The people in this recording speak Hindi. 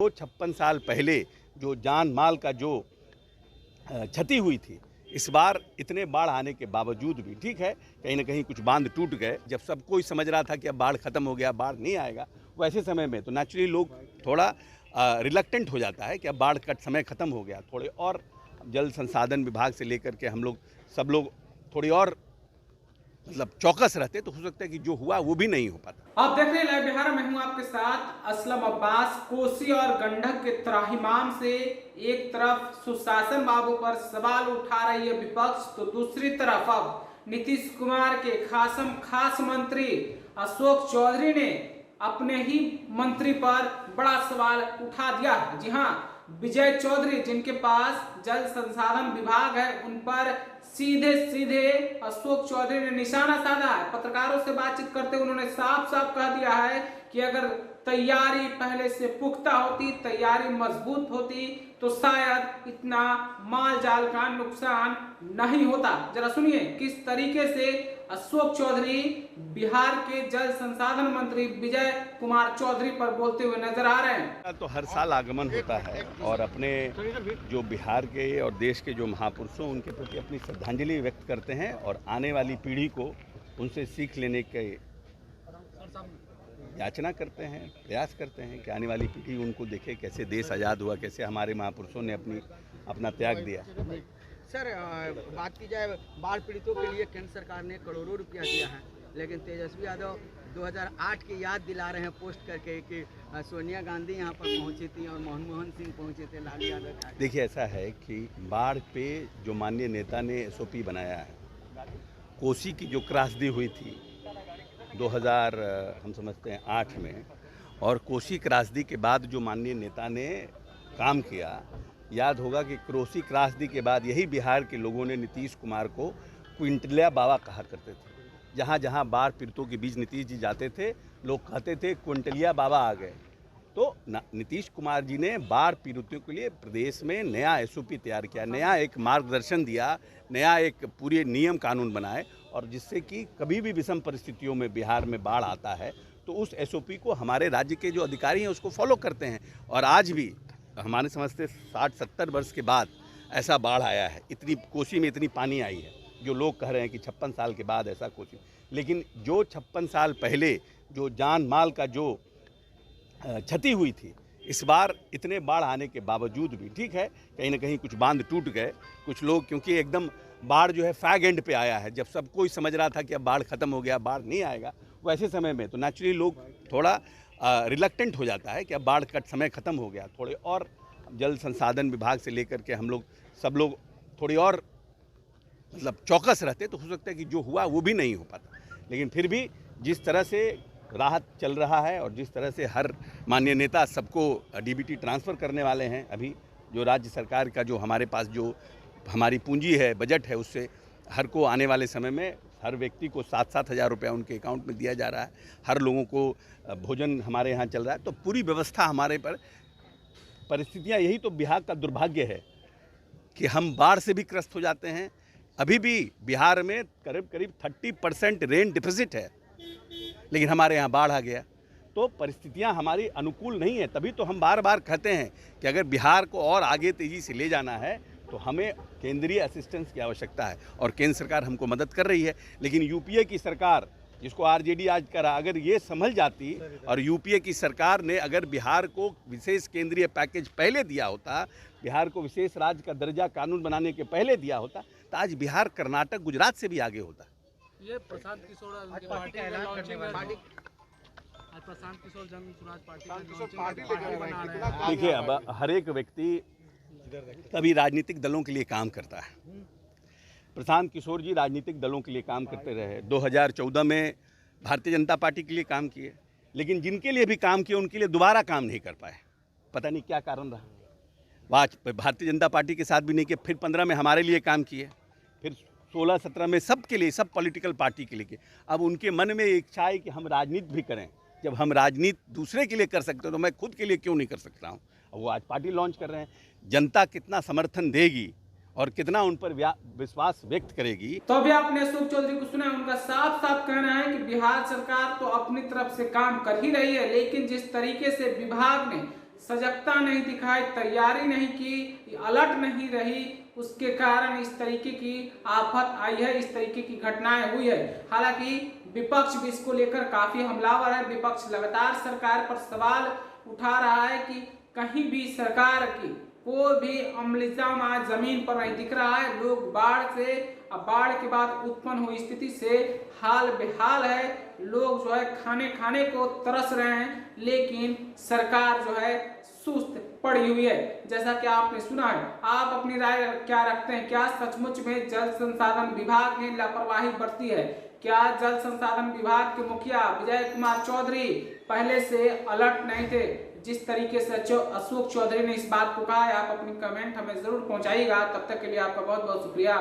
जो 56 साल पहले जो जान माल का जो क्षति हुई थी, इस बार इतने बाढ़ आने के बावजूद भी ठीक है, कहीं ना कहीं कुछ बांध टूट गए। जब सब कोई समझ रहा था कि अब बाढ़ खत्म हो गया, बाढ़ नहीं आएगा, वैसे समय में तो नेचुरली लोग थोड़ा रिलक्टेंट हो जाता है कि अब बाढ़ का समय खत्म हो गया, थोड़े और जल संसाधन विभाग से लेकर के हम लोग सब लोग थोड़ी और मतलब चौकस रहते तो हो सकता है कि जो हुआ वो भी नहीं हो पाता। आप देख रहे हैं लाइव बिहार, मैं हूं आपके साथ असलम अब्बास। कोसी और गंडक के त्राहिमाम से एक तरफ सुशासन बाबू पर सवाल उठा रही है विपक्ष, तो दूसरी तरफ अब नीतीश कुमार के खास मंत्री अशोक चौधरी ने अपने ही मंत्री पर बड़ा सवाल उठा दिया। जी हां, विजय चौधरी जिनके पास जल संसाधन विभाग है, उन पर सीधे अशोक चौधरी ने निशाना साधा है। पत्रकारों से बातचीत करते उन्होंने साफ कह दिया है कि अगर तैयारी पहले से पुख्ता होती, तैयारी मजबूत होती, तो शायद इतना माल जाल का नुकसान नहीं होता। जरा सुनिए किस तरीके से अशोक चौधरी बिहार के जल संसाधन मंत्री विजय कुमार चौधरी पर बोलते हुए नजर आ रहे हैं। तो हर साल आगमन होता है और अपने जो बिहार के और देश के जो महापुरुषों उनके प्रति अपनी श्रद्धांजलि व्यक्त करते हैं और आने वाली पीढ़ी को उनसे सीख लेने के याचना करते हैं, प्रयास करते हैं कि आने वाली पीढ़ी उनको देखे कैसे देश आज़ाद हुआ, कैसे हमारे महापुरुषों ने अपना त्याग दिया। सर, बात की जाए बाढ़ पीड़ितों के लिए केंद्र सरकार ने करोड़ों रुपया दिया है, लेकिन तेजस्वी यादव 2008 की याद दिला रहे हैं पोस्ट करके कि सोनिया गांधी यहाँ पर पहुँची थी और मनमोहन सिंह पहुँचे थे, लालू यादव। देखिए, ऐसा है कि बाढ़ पे जो माननीय नेता ने SOP बनाया है, कोसी की जो त्रासदी हुई थी 2000 हम समझते हैं 8 में, और कोसी त्रासदी के बाद जो माननीय नेता ने काम किया, याद होगा कि कोसी त्रासदी के बाद यही बिहार के लोगों ने नीतीश कुमार को क्विंटलिया बाबा कहा करते थे। जहाँ जहाँ बाढ़ पीड़ितों के बीच नीतीश जी जाते थे, लोग कहते थे क्विंटलिया बाबा आ गए। तो नीतीश कुमार जी ने बाढ़ पीड़ितों के लिए प्रदेश में नया SOP तैयार किया, नया एक मार्गदर्शन दिया, नया एक पूरे नियम कानून बनाए, और जिससे कि कभी भी विषम परिस्थितियों में बिहार में बाढ़ आता है तो उस SOP को हमारे राज्य के जो अधिकारी हैं उसको फॉलो करते हैं। और आज भी हमारे समझते 60-70 वर्ष के बाद ऐसा बाढ़ आया है, इतनी कोसी में इतनी पानी आई है, जो लोग कह रहे हैं कि 56 साल के बाद ऐसा कोसी, लेकिन जो 56 साल पहले जो जान माल का जो क्षति हुई थी, इस बार इतने बाढ़ आने के बावजूद भी ठीक है, कहीं ना कहीं कुछ बांध टूट गए, कुछ लोग क्योंकि एकदम बाढ़ जो है फैग एंड पे आया है, जब सब कोई समझ रहा था कि अब बाढ़ खत्म हो गया, बाढ़ नहीं आएगा, वैसे समय में तो नेचुरली लोग थोड़ा रिलक्टेंट हो जाता है कि अब बाढ़ का समय खत्म हो गया, थोड़े और जल संसाधन विभाग से लेकर के हम लोग सब लोग थोड़ी और मतलब चौकस रहते तो हो सकता है कि जो हुआ वो भी नहीं हो पाता। लेकिन फिर भी जिस तरह से राहत चल रहा है और जिस तरह से हर माननीय नेता सबको DBT ट्रांसफ़र करने वाले हैं, अभी जो राज्य सरकार का जो हमारे पास जो हमारी पूंजी है, बजट है, उससे हर को आने वाले समय में हर व्यक्ति को 7-7 हज़ार रुपया उनके अकाउंट में दिया जा रहा है, हर लोगों को भोजन हमारे यहाँ चल रहा है। तो पूरी व्यवस्था हमारे पर, परिस्थितियाँ यही तो बिहार का दुर्भाग्य है कि हम बाढ़ से भी ग्रस्त हो जाते हैं। अभी भी बिहार में करीब 30% रेन डिफिसिट है, लेकिन हमारे यहाँ बाढ़ आ गया, तो परिस्थितियाँ हमारी अनुकूल नहीं है। तभी तो हम बार बार कहते हैं कि अगर बिहार को और आगे तेज़ी से ले जाना है तो हमें केंद्रीय असिस्टेंस की आवश्यकता है, और केंद्र सरकार हमको मदद कर रही है। लेकिन UPA की सरकार, जिसको RJD आज करा, अगर ये संभल जाती और UPA की सरकार ने अगर बिहार को विशेष केंद्रीय पैकेज पहले दिया होता, बिहार को विशेष राज्य का दर्जा कानून बनाने के पहले दिया होता, तो आज बिहार कर्नाटक गुजरात से भी आगे होता। ये प्रशांत किशोर जन स्वराज पार्टी, देखिए, अब हर एक व्यक्ति कभी राजनीतिक दलों के लिए काम करता है। प्रशांत किशोर जी राजनीतिक दलों के लिए काम करते रहे, 2014 में भारतीय जनता पार्टी के लिए काम किए, लेकिन जिनके लिए भी काम किए उनके लिए दोबारा काम नहीं कर पाए, पता नहीं क्या कारण रहा। भारतीय जनता पार्टी के साथ भी नहीं किए, फिर 15 में हमारे लिए काम किए, फिर 16-17 में सबके लिए, सब पॉलिटिकल पार्टी के लिए किए। अब उनके मन में इच्छा है कि हम राजनीति भी करें। जब हम राजनीति दूसरे के लिए कर सकते हो तो मैं खुद के लिए क्यों नहीं कर सकता हूँ। वो आज पार्टी लॉन्च कर रहे हैं, जनता कितना समर्थन देगी और कितना उन पर विश्वास व्यक्त करेगी। तो अभी आपने अशोक चौधरी को सुना, उनका साफ कहना है कि बिहार सरकार तो अपनी तरफ से काम कर ही रही है, लेकिन जिस तरीके से विभाग ने सजगता नहीं दिखाई, तैयारी नहीं की, अलर्ट नहीं रही, उसके कारण इस तरीके की आफत आई है, इस तरीके की घटनाएं हुई है। हालांकि विपक्ष भी इसको लेकर काफी हमलावर है। विपक्ष लगातार सरकार पर सवाल उठा रहा है कि कहीं भी सरकार की कोई भी अमलीजाम आज जमीन पर नहीं दिख रहा है। लोग बाढ़ के बाद उत्पन्न हुई स्थिति से हाल बेहाल है। लोग जो है खाने को तरस रहे हैं, लेकिन सरकार जो है सुस्त पड़ी हुई है। जैसा कि आपने सुना है, आप अपनी राय क्या रखते हैं? क्या सचमुच में जल संसाधन विभाग ने लापरवाही बरती है? क्या जल संसाधन विभाग के मुखिया विजय कुमार चौधरी पहले से अलर्ट नहीं थे? जिस तरीके से अशोक चौधरी ने इस बात को कहा है, आप अपनी कमेंट हमें जरूर पहुंचाइएगा। तब तक के लिए आपका बहुत बहुत शुक्रिया।